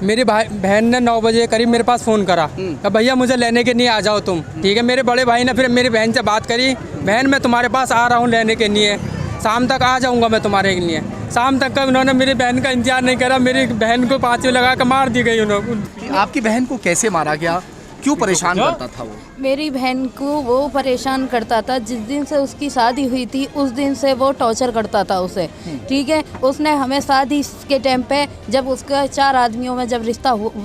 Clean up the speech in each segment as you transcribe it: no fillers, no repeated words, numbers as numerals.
मेरी बहन ने 9 बजे करीब मेरे पास फ़ोन करा कि भैया मुझे लेने के लिए आ जाओ तुम। ठीक है, मेरे बड़े भाई ने फिर मेरी बहन से बात करी, बहन मैं तुम्हारे पास आ रहा हूँ लेने के लिए, शाम तक आ जाऊँगा मैं तुम्हारे लिए। शाम तक का उन्होंने मेरी बहन का इंतजार नहीं करा, मेरी बहन को फांसी लगा कर मार दी गई उन्होंने। आपकी बहन को कैसे मारा गया, क्यों परेशान करता था वो? मेरी बहन को वो परेशान करता था, जिस दिन से उसकी शादी हुई थी उस दिन से वो टॉर्चर करता था उसे। ठीक है, उसने हमें शादी के टाइम पे जब उसका 4 आदमियों में जब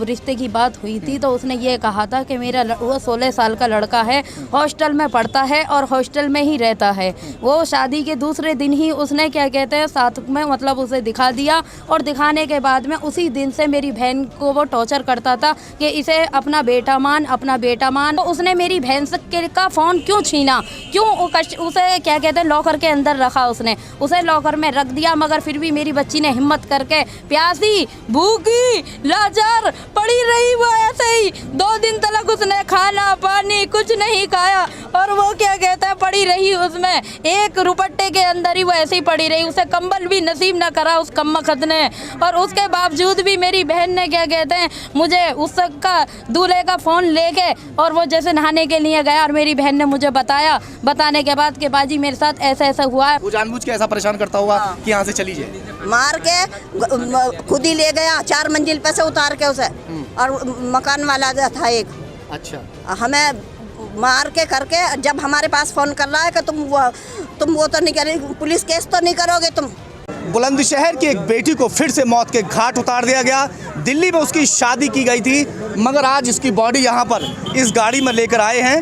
रिश्ते की बात हुई थी तो उसने ये कहा था कि मेरा वो 16 साल का लड़का है, हॉस्टल में पढ़ता है और हॉस्टल में ही रहता है। वो शादी के दूसरे दिन ही उसने क्या कहते हैं साथ में मतलब उसे दिखा दिया, और दिखाने के बाद में उसी दिन से मेरी बहन को वो टॉर्चर करता था कि इसे अपना बेटा मान। तो उसने मेरी बहन का फ़ोन क्यों छीना, क्यों उसे क्या कहते हैं लॉकर के अंदर रखा, उसने उसे लॉकर में रख दिया। मगर फिर भी मेरी बच्ची ने हिम्मत करके प्यासी, भूखी, लाचार पड़ी रही वो ऐसे ही 2 दिन तक उसने खाना पानी कुछ नहीं खाया, और वो क्या कहता है पड़ी रही उसमें एक रुपट्टे के अंदर ही वो ऐसे ही पड़ी रही, उसे कंबल भी नसीब न करा उस कम्मखत ने। और उसके बावजूद भी मेरी बहन ने क्या कहते हैं मुझे उसका दूल्हे का फ़ोन लेके और वो जैसे नहाने के लिए गया, और मेरी बहन ने मुझे बताने के बाद कि बाजी मेरे साथ ऐसा हुआ है। वो जानबूझ के ऐसा परेशान करता होगा कि यहाँ से चली जाए। मार के खुद ही ले गया, 4 मंजिल पे से उतार के उसे, और मकान वाला था एक। अच्छा, हमें मार के करके जब हमारे पास फ़ोन कर रहा है कि तुम वो तो नहीं करोगे, पुलिस केस तो नहीं करोगे तुम। बुलंदशहर की एक बेटी को फिर से मौत के घाट उतार दिया गया। दिल्ली में उसकी शादी की गई थी, मगर आज इसकी बॉडी यहाँ पर इस गाड़ी में लेकर आए हैं।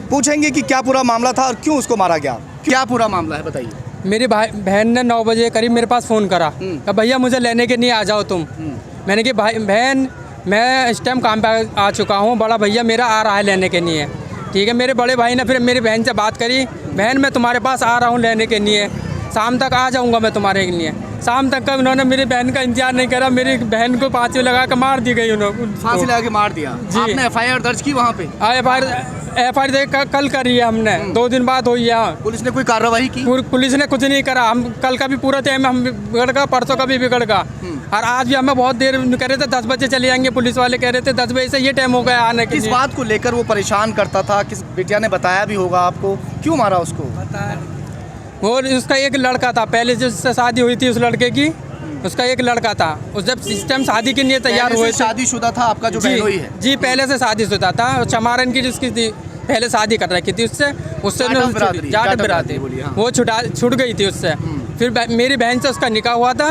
पूछेंगे कि क्या पूरा मामला था और क्यों उसको मारा गया, क्या पूरा मामला है बताइए। मेरी बहन ने 9 बजे करीब मेरे पास फ़ोन करा कि भैया मुझे लेने के लिए आ जाओ तुम। मैंने कहा बहन मैं इस टाइम काम पे आ चुका हूँ, बड़ा भैया मेरा आ रहा है लेने के लिए। ठीक है, मेरे बड़े भाई ने फिर मेरी बहन से बात करी, बहन मैं तुम्हारे पास आ रहा हूँ लेने के लिए, शाम तक आ जाऊँगा मैं तुम्हारे लिए। शाम तक का उन्होंने मेरी बहन का इंतजार नहीं करा, मेरी बहन को फांसी लगा कर मार दी गई उन्होंने। फांसी लगा के मार दिया जी। आपने एफआईआर दर्ज की वहाँ पे? एफआईआर कल करी है हमने, 2 दिन बाद हुई है। पुलिस ने कोई कार्रवाई की? पुलिस ने कुछ नहीं करा। हम कल का भी पूरा टाइम हम बिगड़ गया, परसों का भी बिगड़ गया, और आज भी हमें बहुत देर कह रहे थे 10 बजे चले जाएंगे, पुलिस वाले कह रहे थे 10 बजे से ये टाइम हो गया आने के लिए। किस बात को लेकर वो परेशान करता था? किस बिटिया ने बताया भी होगा आपको, क्यों मारा उसको? और उसका एक लड़का था, पहले जिससे शादी हुई थी उस लड़के की, उसका एक लड़का था। उस जब सिस्टम शादी के लिए तैयार हुए, शादीशुदा था आपका जो बहनोई है? जी पहले से शादीशुदा था, चमारन की जिसकी थी पहले शादी कर रखी थी उससे जाट बिरादरी वो छूट गई थी उससे। फिर मेरी बहन से उसका निकाह हुआ था।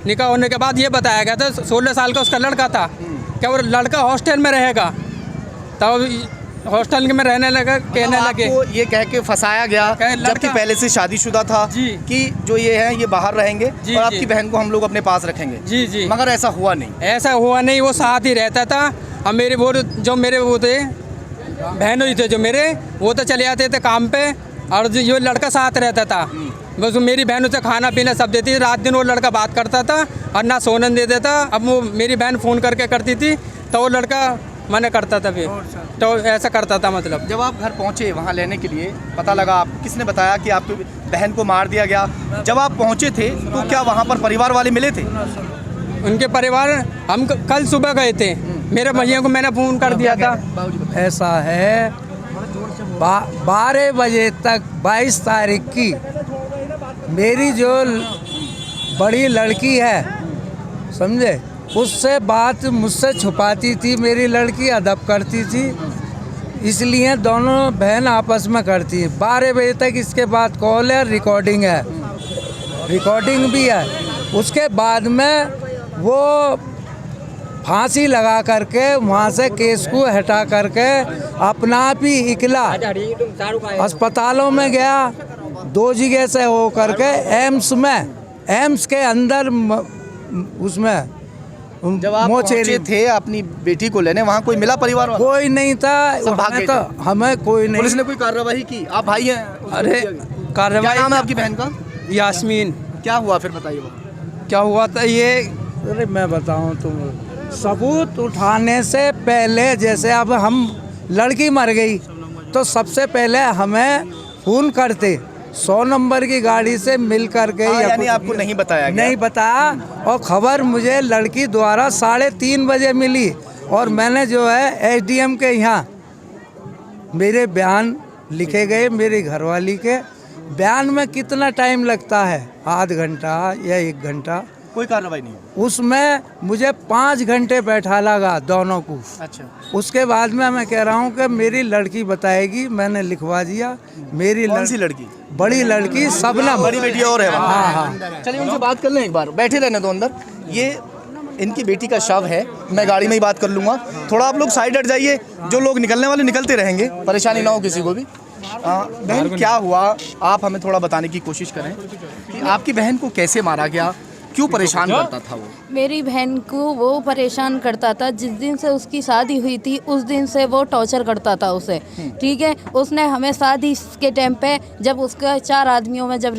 निकाह होने के बाद ये बताया गया था 16 साल का उसका लड़का था, क्या वो लड़का हॉस्टल में रहेगा, तब हॉस्टल में रहने लगा, कहने लगे ये कह के फंसाया गया जबकि पहले से शादीशुदा था कि जो ये है ये बाहर रहेंगे और आपकी बहन को हम लोग अपने पास रखेंगे। जी जी, मगर ऐसा हुआ नहीं। वो साथ ही रहता था। अब मेरे वो थे बहन हुई थे जो मेरे, वो तो चले जाते थे काम पे, और जो लड़का साथ रहता था बस मेरी बहन उसे खाना पीना सब देती थी। रात दिन वो लड़का बात करता था और ना सोने दे देता। अब वो मेरी बहन फ़ोन करके करती थी तो वो लड़का मना करता था, फिर तो ऐसा करता था। मतलब जब आप घर पहुंचे वहां लेने के लिए, पता लगा, आप किसने बताया कि आपकी बहन को मार दिया गया? जब आप पहुंचे थे तो क्या वहां पर परिवार वाले मिले थे? उनके परिवार, हम कल सुबह गए थे, मेरे भैया को मैंने फ़ोन कर दिया था। ऐसा है 12 बजे तक 22 तारीख की मेरी जो बड़ी लड़की है समझे, उससे बात मुझसे छुपाती थी। मेरी लड़की अदब करती थी, इसलिए दोनों बहन आपस में करती है। 12 बजे तक इसके बाद कॉल है, रिकॉर्डिंग भी है। उसके बाद में वो फांसी लगा करके वहाँ से केस को हटा करके अपना आप ही इकला अस्पतालों में गया, 2 जगह से हो करके एम्स के अंदर उसमें जब आप पहुंचे थे अपनी बेटी को लेने, वहाँ कोई मिला परिवार वाला? कोई नहीं था, हमें कोई नहीं। पुलिस ने कोई कार्रवाई की? आप भाई हैं? अरे कार्रवाई। क्या नाम है आपकी बहन का? यास्मीन। क्या हुआ फिर बताइए? क्या हुआ था ये? अरे मैं बताऊं तुम, सबूत उठाने से पहले जैसे अब हम लड़की मर गई तो सबसे पहले हमें फ़ोन करते 100 नंबर की गाड़ी से मिल कर गई या यानी कुछ आपको नहीं बताया गया? नहीं बताया। और खबर मुझे लड़की द्वारा 3:30 बजे मिली और मैंने जो है SDM के यहाँ मेरे बयान लिखे गए। मेरी घरवाली के बयान में कितना टाइम लगता है, आध घंटा या 1 घंटा, कोई कार्रवाई नहीं हुई। उसमें मुझे 5 घंटे बैठा लगा दोनों को। अच्छा, उसके बाद में मैं कह रहा हूँ कि मेरी लड़की बताएगी, मैंने लिखवा दिया। मेरी कौन सी लड़की? बड़ी लड़की, सबनम। बड़ी बेटी और है वहाँ? हाँ हाँ। चलिए उनसे बात कर लें एक बार, बैठे रहने दो अंदर। ये इनकी बेटी का शव है, मैं गाड़ी में ही बात कर लूँगा। थोड़ा आप लोग साइड हट जाइए, जो लोग निकलने वाले निकलते रहेंगे, परेशानी ना हो किसी को भी। बहन क्या हुआ, आप हमें थोड़ा बताने की कोशिश करें कि आपकी बहन को कैसे मारा गया, क्यों परेशान करता था वो? मेरी बहन को वो परेशान करता था, जिस दिन से उसकी शादी हुई थी उस दिन से वो टॉर्चर करता था उसे। ठीक है, उसने हमें शादी के टाइम पे जब उसका 4 आदमियों में जब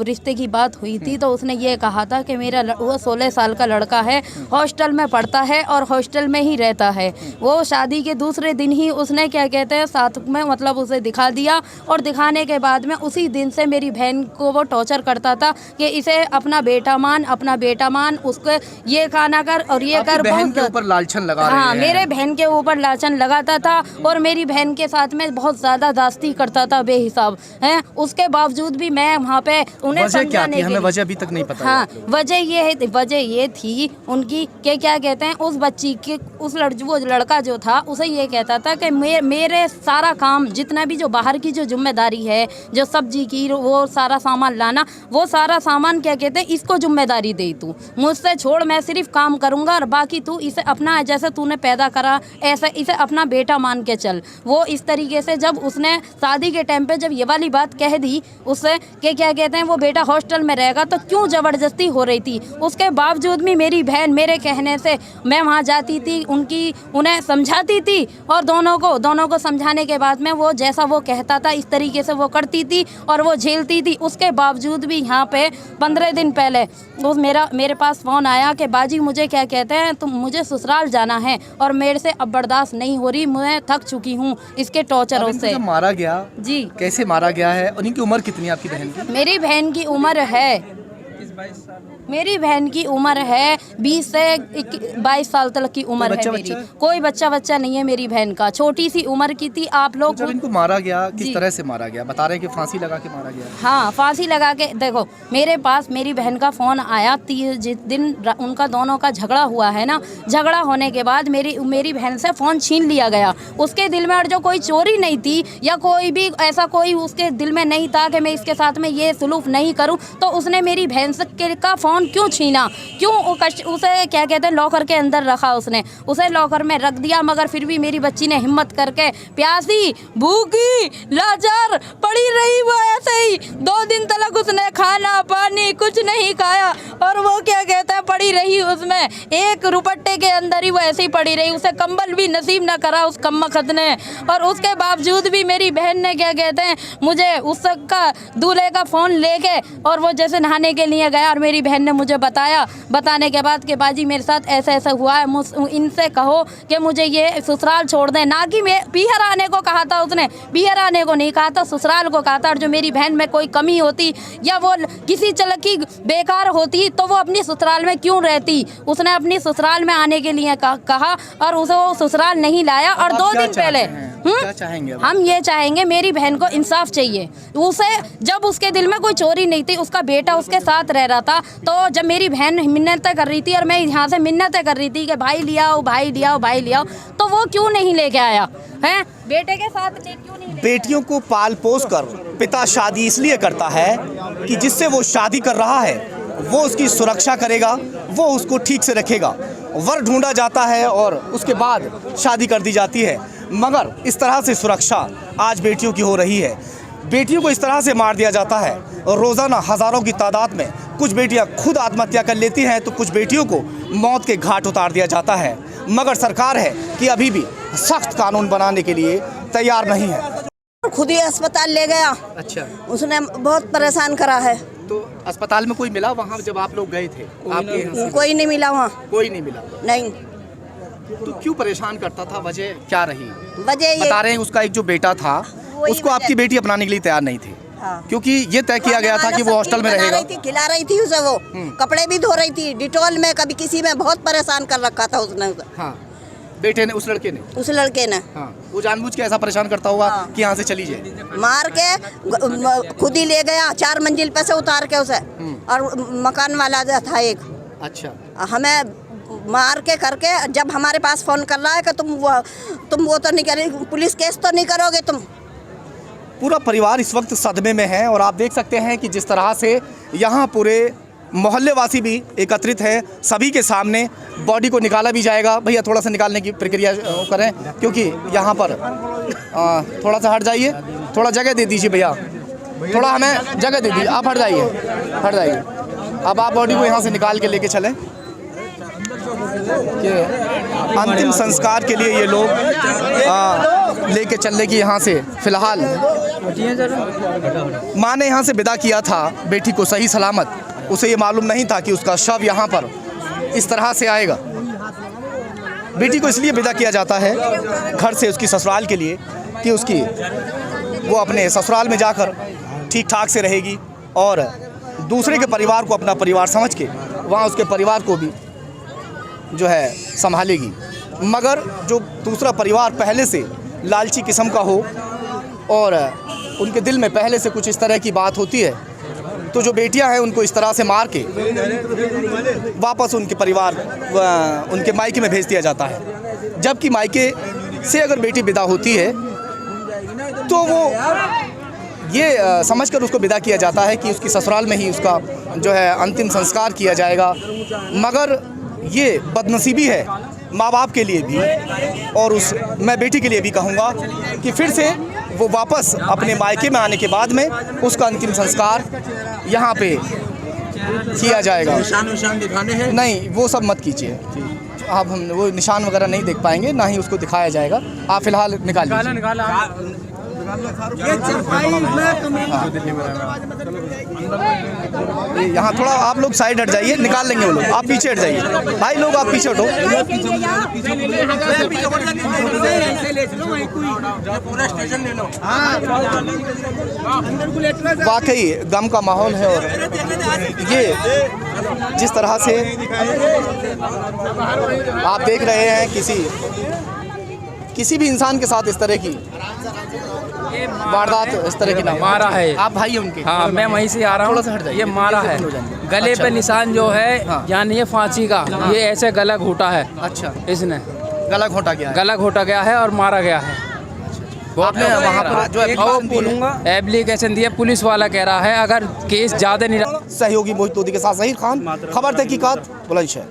रिश्ते की बात हुई थी तो उसने ये कहा था कि मेरा वो 16 साल का लड़का है, हॉस्टल में पढ़ता है और हॉस्टल में ही रहता है। वो शादी के दूसरे दिन ही उसने क्या कहते हैं साथ में मतलब उसे दिखा दिया, और दिखाने के बाद में उसी दिन से मेरी बहन को वो टॉर्चर करता था कि इसे अपना बेटा मान, उसको ये खाना कर और ये कर। बहन के ऊपर लालचन लगा रहे हाँ, हैं। मेरे बहन के ऊपर लालचन लगाता था और मेरी बहन के साथ में बहुत ज्यादा दास्ती करता था बेहिसाब है। उसके बावजूद भी मैं वहाँ पे उन्हें वजह क्या थी? हमें लिए- वजह अभी तक नहीं पता। हाँ, वजह ये थी उनकी कि क्या कहते हैं उस बच्ची के वो लड़का जो था उसे ये कहता था कि मेरे सारा काम जितना भी जो बाहर की जो जिम्मेदारी है, जो सब्जी की वो सारा सामान लाना, वो सारा सामान क्या कहते हैं इसको जिम्मेदारी दे, तू मुझसे छोड़, मैं सिर्फ काम करूंगा और बाकी तू इसे अपना जैसे तूने पैदा करा ऐसे इसे अपना बेटा मान के चल। वो इस तरीके से जब उसने शादी के टाइम पे जब ये वाली बात कह दी उससे कि क्या कहते हैं वो बेटा हॉस्टल में रहेगा, तो क्यों ज़बरदस्ती हो रही थी। उसके बावजूद भी मेरी बहन मेरे कहने से मैं वहाँ जाती थी, उन्हें समझाती थी और दोनों को समझाने के बाद में वो जैसा वो कहता था इस तरीके से वो करती थी और वो झेलती थी। उसके बावजूद भी यहाँ पे 15 दिन पहले वो मेरे पास फ़ोन आया कि बाजी मुझे क्या कहते हैं तुम मुझे ससुराल जाना है और मेरे से अब बर्दाश्त नहीं हो रही, मैं थक चुकी हूँ इसके टॉर्चरों से। जब मारा गया जी, कैसे मारा गया है? उनकी उम्र कितनी है आपकी बहन की? मेरी बहन की उम्र है 20 से 22 साल तक की उम्र है मेरी। कोई बच्चा नहीं है मेरी बहन का, छोटी सी उम्र की थी। आप लोग जब इनको मारा गया किस तरह से मारा गया? बता रहे हैं कि फांसी लगा के मारा गया। हाँ, फांसी लगा के। देखो मेरे पास मेरी बहन का फ़ोन आया जिस दिन उनका दोनों का झगड़ा हुआ है ना, झगड़ा होने के बाद मेरी बहन से फ़ोन छीन लिया गया। उसके दिल में और जो कोई चोरी नहीं थी या कोई भी ऐसा कोई उसके दिल में नहीं था कि मैं इसके साथ में ये सुलूक नहीं करूँ, तो उसने मेरी बहन का फ़ोन क्यों छीना? क्यों उसे क्या कहते हैं लॉकर के अंदर रखा, उसने उसे लॉकर में रख दिया। मगर फिर भी मेरी बच्ची ने हिम्मत करके प्यासी भूखी लाचार पड़ी रही, वो ऐसे ही 2 दिन तक उसने खाना पानी कुछ नहीं खाया और वो क्या कहते हैं पड़ी रही उसमें एक रुपट्टे के अंदर ही वो ऐसे ही पड़ी रही। उसे कंबल भी नसीब न करा उस कम्मखत ने। और उसके बावजूद भी मेरी बहन ने क्या कहते हैं मुझे उसका दूल्हे का फ़ोन लेके और वो जैसे नहाने के लिए गया और मेरी बहन ने मुझे बताने के बाद कि बाजी मेरे साथ ऐसा हुआ है, इनसे कहो कि मुझे ये ससुराल छोड़ दें। ना कि मैं पीहर आने को कहा था, उसने पीहर आने को नहीं कहा था, ससुराल को कहा था। और जो मेरी बहन में कोई कमी होती या वो किसी चलक की बेकार होती तो वो अपनी ससुराल में क्यों रहती। उसने अपनी ससुराल में आने के लिए कहा और उसे वो ससुराल नहीं लाया। और 2 दिन पहले क्या चाहेंगे हम ये चाहेंगे मेरी बहन को इंसाफ चाहिए। उसे जब उसके दिल में कोई चोरी नहीं थी, उसका बेटा उसके साथ रह रहा था, तो जब मेरी बहन मिन्नतें कर रही थी और मैं यहाँ से मिन्नतें कर रही थी कि भाई लिया आओ, तो वो क्यों नहीं लेके आया है? बेटे के साथ क्यों नहीं? बेटियों को पाल पोस कर पिता शादी इसलिए करता है कि जिससे वो शादी कर रहा है वो उसकी सुरक्षा करेगा, वो उसको ठीक से रखेगा। वर ढूंढा जाता है और उसके बाद शादी कर दी जाती है। मगर इस तरह से सुरक्षा आज बेटियों की हो रही है। बेटियों को इस तरह से मार दिया जाता है। रोज़ाना हज़ारों की तादाद में कुछ बेटियां खुद आत्महत्या कर लेती हैं तो कुछ बेटियों को मौत के घाट उतार दिया जाता है। मगर सरकार है कि अभी भी सख्त कानून बनाने के लिए तैयार नहीं है। खुद ही अस्पताल ले गया। अच्छा, उसने बहुत परेशान करा है। तो अस्पताल में कोई मिला वहाँ जब आप लोग गए थे? आपके यहाँ से कोई नहीं मिला वहाँ, कोई नहीं मिला। नहीं। तो क्यों परेशान करता था? वजह क्या रही? वजह ये बता रहे हैं उसका एक जो बेटा था उसको आपकी बेटी अपनाने के लिए तैयार नहीं थी। हाँ। क्योंकि ये तय किया गया था कि वो हॉस्टल में रहेगा। खिला रही थी उसे, वो कपड़े भी धो रही थी डिटॉल में, कभी किसी में, बहुत परेशान कर रखा था उसने उसे। हाँ, बेटे ने, उस लड़के ने, उस लड़के ने। हाँ, वो जानबूझ के ऐसा परेशान करता होगा हाँ। कि यहाँ से चली जाए। मार के खुद ही ले गया, 4 मंजिल पे से उतार के उसे, और मकान वाला था एक। अच्छा, हमें मार के करके, जब हमारे पास फोन कर रहा है कि तुम वो तो नहीं करें, पुलिस केस तो नहीं करोगे तुम। पूरा परिवार इस वक्त सदमे में है और आप देख सकते हैं कि जिस तरह से यहाँ पूरे मोहल्लेवासी भी एकत्रित हैं। सभी के सामने बॉडी को निकाला भी जाएगा। भैया थोड़ा सा निकालने की प्रक्रिया करें, क्योंकि यहाँ पर थोड़ा सा हट जाइए, थोड़ा जगह दे दीजिए भैया, थोड़ा हमें जगह दे दीजिए, आप हट जाइए। अब आप बॉडी को यहाँ से निकाल के लेके चलें कि अंतिम संस्कार के लिए ये लोग लेके चलने की यहाँ से फिलहाल माँ ने यहाँ से विदा किया था बेटी को सही सलामत। उसे ये मालूम नहीं था कि उसका शव यहाँ पर इस तरह से आएगा। बेटी को इसलिए विदा किया जाता है घर से उसकी ससुराल के लिए कि उसकी वो अपने ससुराल में जाकर ठीक ठाक से रहेगी और दूसरे के परिवार को अपना परिवार समझ के वहाँ उसके परिवार को भी जो है संभालेगी। मगर जो दूसरा परिवार पहले से लालची किस्म का हो और उनके दिल में पहले से कुछ इस तरह की बात होती है, तो जो बेटियां हैं उनको इस तरह से मार के वापस उनके परिवार उनके मायके में भेज दिया जाता है। जबकि मायके से अगर बेटी विदा होती है तो वो ये समझकर उसको विदा किया जाता है कि उसकी ससुराल में ही उसका जो है अंतिम संस्कार किया जाएगा। मगर ये बदनसीबी है माँ बाप के लिए भी और मैं बेटी के लिए भी कहूँगा कि फिर से वो वापस अपने मायके में आने के बाद में उसका अंतिम संस्कार यहाँ पे किया जाएगा। निशान दिखाने हैं? नहीं, वो सब मत कीजिए आप, हम वो निशान वगैरह नहीं देख पाएंगे, ना ही उसको दिखाया जाएगा। आप फिलहाल निकाल यहाँ थोड़ा आप लोग साइड हट जाइए, निकाल लेंगे वो लोग, आप पीछे हट जाइए। भाई लोग आप पीछे हटो। वाकई गम का माहौल है और ये जिस तरह से आप देख रहे हैं किसी भी इंसान के साथ इस तरह की वारदात, इस तरह की ना मारा है। आप भाई उनके? हाँ, मैं वहीं से आ रहा हूँ। थोड़ा सा हट जाइए। ये मारा है, गले पे निशान जो है यानी ये फांसी का, ये ऐसे गला घोटा है। अच्छा, इसने गला घोटा गया है? गला घोटा गया है और मारा गया है। आपने वहाँ पर जो बोलूँगा एप्लीकेशन दिया, पुलिस वाला कह रहा है अगर केस ज़्यादा नहीं। सहयोगी मोहित लोधी के साथ ज़हीर खान, खबर तहकीकात बुलंदशहर।